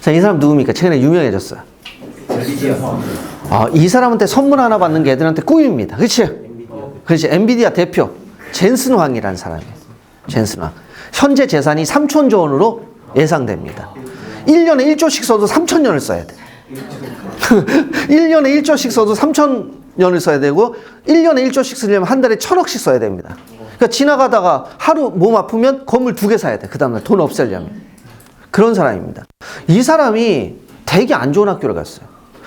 자, 이 사람 누굽니까? 최근에 유명해졌어요. 이 사람한테 선물 하나 받는 게 애들한테 꿈입니다. 그치? 그렇지. 엔비디아 대표. 젠슨 황이라는 사람이에요. 젠슨 황. 현재 재산이 3천조 원으로 예상됩니다. 1년에 1조씩 써도 3,000년을 써야 돼. 1년에 1조씩 써도 3,000년을 써야 되고 1년에 1조씩 쓰려면 한 달에 1,000억씩 써야 됩니다. 그러니까 지나가다가 하루 몸 아프면 건물 2개 사야 돼. 그 다음날 돈 없애려면. 그런 사람입니다. 이 사람이 되게 안 좋은 학교를 갔어요.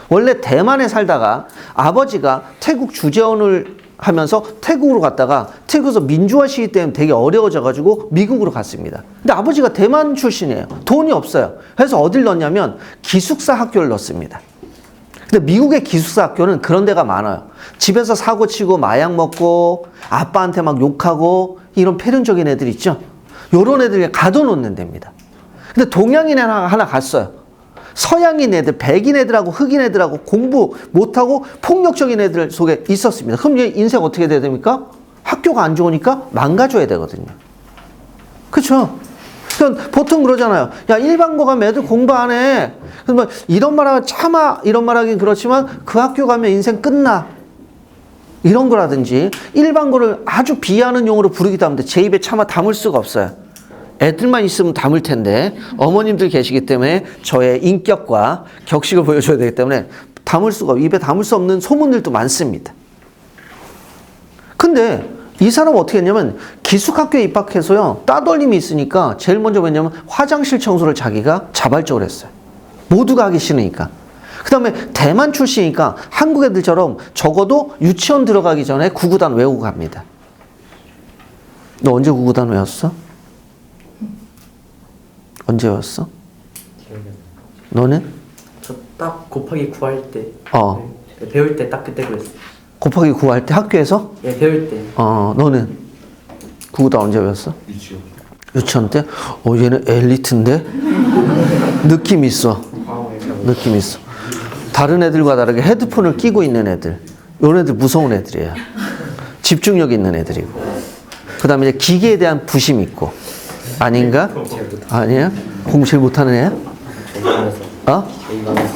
원래 대만에 살다가 아버지가 태국 주재원을 하면서 태국으로 갔다가 태국에서 민주화 시기 때문에 되게 어려워져가지고 미국으로 갔습니다. 근데 아버지가 대만 출신이에요. 돈이 없어요. 그래서 어딜 넣냐면 기숙사 학교를 넣습니다. 근데 미국의 기숙사 학교는 그런 데가 많아요. 집에서 사고 치고 마약 먹고 아빠한테 막 욕하고 이런 폐륜적인 애들 있죠. 요런 애들 가둬놓는 데입니다. 근데 동양인 하나 갔어요. 서양인 애들, 백인 애들하고 흑인 애들하고 공부 못하고 폭력적인 애들 속에 있었습니다. 그럼 얘 인생 어떻게 돼야 됩니까? 학교가 안 좋으니까 망가져야 되거든요. 그렇죠? 그러니까 보통 그러잖아요. 야, 일반고 가면 애들 공부 안 해. 그러면 이런 말하면 참아. 이런 말하긴 그렇지만 그 학교 가면 인생 끝나. 이런 거라든지 일반고를 아주 비하하는 용어로 부르기도 하는데 제 입에 차마 담을 수가 없어요. 애들만 있으면 담을 텐데 어머님들 계시기 때문에 저의 인격과 격식을 보여줘야 되기 때문에 입에 담을 수 없는 소문들도 많습니다. 근데 이 사람은 어떻게 했냐면 기숙학교에 입학해서요, 따돌림이 있으니까 제일 먼저 뭐냐면 화장실 청소를 자기가 자발적으로 했어요. 모두가 하기 싫으니까. 그 다음에 대만 출신이니까 한국 애들처럼 적어도 유치원 들어가기 전에 구구단 외우고 갑니다. 너 언제 구구단 외웠어? 언제 외웠어? 너는? 저 딱 곱하기 9 할 때. 네, 배울 때 딱 그때 그랬어요. 곱하기 9 할 때 학교에서? 예, 배울 때. 너는? 구구단 언제 외웠어? 유치원 때? 얘는 엘리트인데? 느낌 있어. 느낌 있어. 다른 애들과 다르게 헤드폰을 끼고 있는 애들. 이런 애들 무서운 애들이에요. 집중력 있는 애들이고. 그 다음에 이제 기계에 대한 부심이 있고. 아닌가? 아니야? 공부 제일 못하는 애야?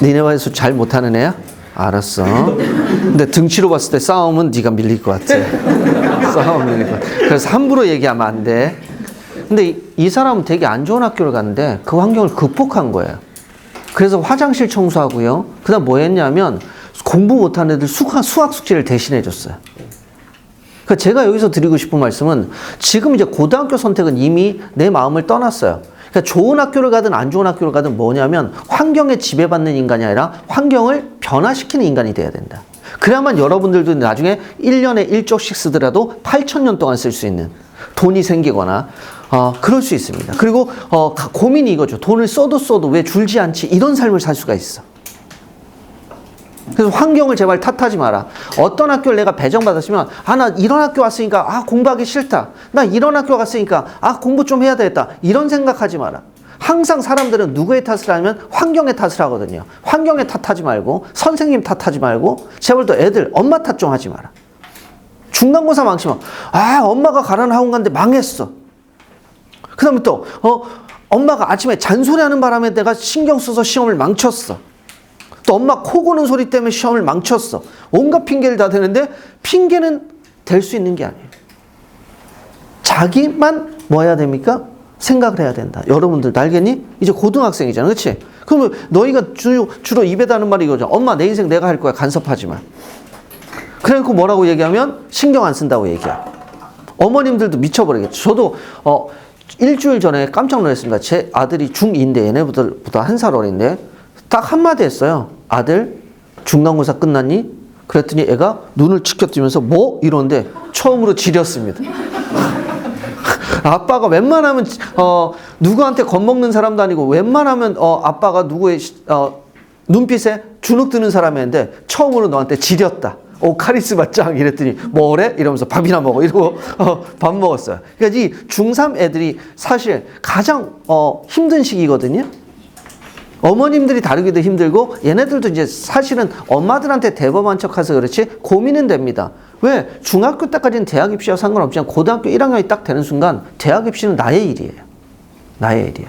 니네 반에서 잘 못하는 애야? 알았어. 근데 등치로 봤을 때 싸움은 네가 밀릴 것 같아. 싸움 밀릴 것 같아. 그래서 함부로 얘기하면 안 돼. 근데 이 사람은 되게 안 좋은 학교를 갔는데 그 환경을 극복한 거예요. 그래서 화장실 청소하고요. 그 다음 뭐 했냐면 공부 못하는 애들 수학 숙제를 대신해 줬어요. 그러니까 제가 여기서 드리고 싶은 말씀은 지금 이제 고등학교 선택은 이미 내 마음을 떠났어요. 그러니까 좋은 학교를 가든 안 좋은 학교를 가든 뭐냐면 환경에 지배받는 인간이 아니라 환경을 변화시키는 인간이 돼야 된다. 그래야만 여러분들도 나중에 1년에 1조씩 쓰더라도 8,000년 동안 쓸 수 있는 돈이 생기거나 그럴 수 있습니다. 그리고 고민이 이거죠. 돈을 써도 왜 줄지 않지? 이런 삶을 살 수가 있어. 그래서 환경을 제발 탓하지 마라. 어떤 학교를 내가 배정받았으면 나 이런 학교 왔으니까 공부하기 싫다. 나 이런 학교 갔으니까 공부 좀 해야 되겠다. 이런 생각하지 마라. 항상 사람들은 누구의 탓을 하면 환경의 탓을 하거든요. 환경의 탓하지 말고 선생님 탓하지 말고 제발 또 애들 엄마 탓 좀 하지 마라. 중간고사 망치면 엄마가 가라는 학원 갔는데 망했어. 그 다음에 또 엄마가 아침에 잔소리하는 바람에 내가 신경 써서 시험을 망쳤어. 또 엄마 코 고는 소리 때문에 시험을 망쳤어. 온갖 핑계를 다 대는데 핑계는 될 수 있는 게 아니에요. 자기만 뭐 해야 됩니까? 생각을 해야 된다. 여러분들 알겠니? 이제 고등학생이잖아. 그렇지? 그러면 너희가 주로 입에 다는 말이 이거죠. 엄마 내 인생 내가 할 거야. 간섭하지 마. 그래놓고 뭐라고 얘기하면 신경 안 쓴다고 얘기해. 어머님들도 미쳐버리겠죠. 저도 일주일 전에 깜짝 놀랐습니다. 제 아들이 중2인데 얘네보다 한 살 어린데 딱 한마디 했어요. 아들 중간고사 끝났니? 그랬더니 애가 눈을 치켜뜨면서 뭐? 이러는데 처음으로 지렸습니다. 아빠가 웬만하면 누구한테 겁먹는 사람도 아니고 웬만하면 아빠가 누구의 눈빛에 주눅 드는 사람이었는데 처음으로 너한테 지렸다. 카리스마 짱 이랬더니 뭐래? 이러면서 밥이나 먹어 이러고 밥 먹었어요. 그러니까 이 중3 애들이 사실 가장 힘든 시기거든요. 어머님들이 다루기도 힘들고 얘네들도 이제 사실은 엄마들한테 대범한 척해서 그렇지 고민은 됩니다. 왜? 중학교 때까지는 대학 입시와 상관없지만 고등학교 1학년이 딱 되는 순간 대학 입시는 나의 일이에요. 나의 일이에요.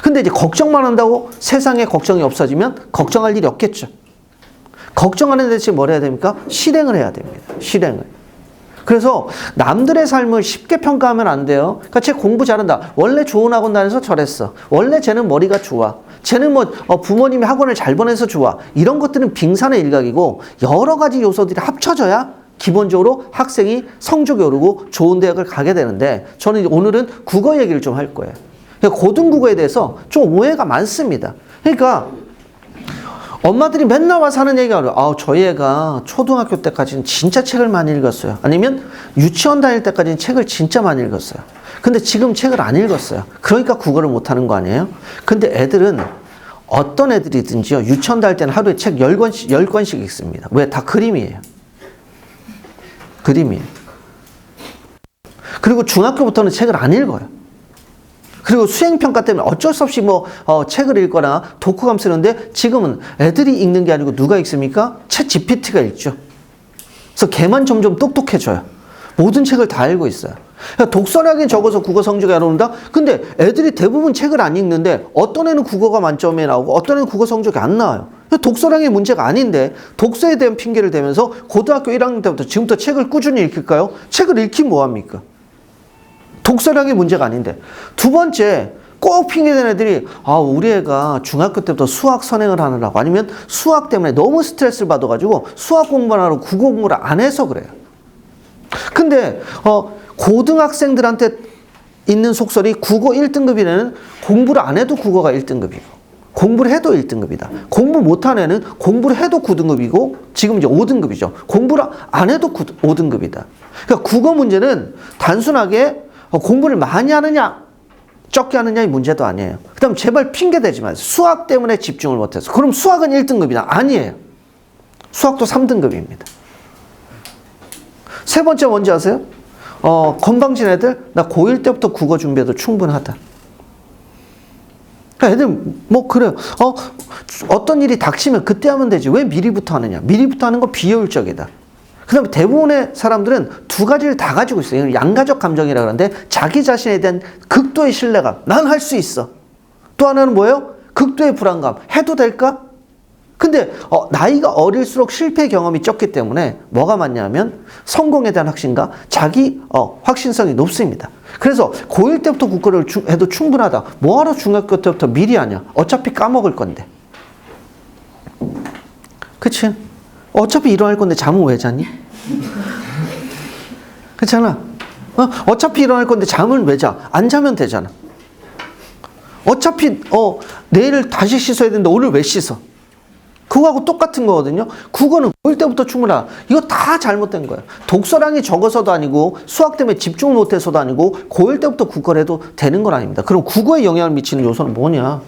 근데 이제 걱정만 한다고 세상에 걱정이 없어지면 걱정할 일이 없겠죠. 걱정하는 대신 뭘 해야 됩니까? 실행을 해야 됩니다. 실행을. 그래서 남들의 삶을 쉽게 평가하면 안 돼요. 그러니까 쟤 공부 잘한다. 원래 좋은 학원 다녀서 저랬어. 원래 쟤는 머리가 좋아. 쟤는 뭐 부모님이 학원을 잘 보내서 좋아. 이런 것들은 빙산의 일각이고 여러 가지 요소들이 합쳐져야 기본적으로 학생이 성적이 오르고 좋은 대학을 가게 되는데 저는 오늘은 국어 얘기를 좀 할 거예요. 고등국어에 대해서 좀 오해가 많습니다. 그러니까 엄마들이 맨날 와서 하는 얘기가 저희 애가 초등학교 때까지는 진짜 책을 많이 읽었어요. 아니면 유치원 다닐 때까지는 책을 진짜 많이 읽었어요. 근데 지금 책을 안 읽었어요. 그러니까 국어를 못하는 거 아니에요? 근데 애들은 어떤 애들이든지요. 유치원 다닐 때는 하루에 책 10권씩 읽습니다. 왜? 다 그림이에요. 그림이에요. 그리고 중학교부터는 책을 안 읽어요. 그리고 수행평가 때문에 어쩔 수 없이 책을 읽거나 독후감 쓰는데 지금은 애들이 읽는 게 아니고 누가 읽습니까? 챗 GPT가 읽죠. 그래서 걔만 점점 똑똑해져요. 모든 책을 다 읽고 있어요. 그러니까 독서량이 적어서 국어 성적이 안 오른다? 근데 애들이 대부분 책을 안 읽는데 어떤 애는 국어가 만점에 나오고 어떤 애는 국어 성적이 안 나와요. 독서량이 문제가 아닌데 독서에 대한 핑계를 대면서 고등학교 1학년 때부터 지금부터 책을 꾸준히 읽힐까요? 책을 읽긴 뭐합니까? 독서량이 문제가 아닌데. 두 번째, 꼭 핑계대는 애들이 우리 애가 중학교 때부터 수학 선행을 하느라고 아니면 수학 때문에 너무 스트레스를 받아가지고 수학 공부를 하느라고 국어 공부를 안 해서 그래요. 근데 고등학생들한테 있는 속설이 국어 1등급이라는 공부를 안 해도 국어가 1등급이고 공부를 해도 1등급이다. 공부 못하는 애는 공부를 해도 9등급이고 지금 이제 5등급이죠. 공부를 안 해도 5등급이다. 그러니까 국어 문제는 단순하게 공부를 많이 하느냐 적게 하느냐의 문제도 아니에요. 그 다음 제발 핑계대지 마세요. 수학 때문에 집중을 못해서. 그럼 수학은 1등급이다. 아니에요. 수학도 3등급입니다. 세 번째 뭔지 아세요? 건방진 애들 나 고1 때부터 국어 준비해도 충분하다. 그러니까 애들 그래요. 어떤 일이 닥치면 그때 하면 되지. 왜 미리부터 하느냐. 미리부터 하는 거 비효율적이다. 그 다음에 대부분의 사람들은 두 가지를 다 가지고 있어요. 이걸 양가적 감정이라고 하는데 자기 자신에 대한 극도의 신뢰감. 난 할 수 있어. 또 하나는 뭐예요? 극도의 불안감. 해도 될까? 근데 나이가 어릴수록 실패 경험이 적기 때문에 뭐가 많냐면 성공에 대한 확신과 자기 확신성이 높습니다. 그래서 고1 때부터 국어를 해도 충분하다. 뭐하러 중학교 때부터 미리 하냐. 어차피 까먹을 건데. 그치? 어차피 일어날 건데 잠은 왜 자니? 그렇잖아. 어차피 일어날 건데 잠을 왜 자? 안 자면 되잖아. 어차피 내일 다시 씻어야 되는데 오늘 왜 씻어? 그거하고 똑같은 거거든요. 국어는 고1 때부터 충분하다. 이거 다 잘못된 거예요. 독서량이 적어서도 아니고 수학 때문에 집중을 못해서도 아니고 고1 때부터 국어를 해도 되는 건 아닙니다. 그럼 국어에 영향을 미치는 요소는 뭐냐?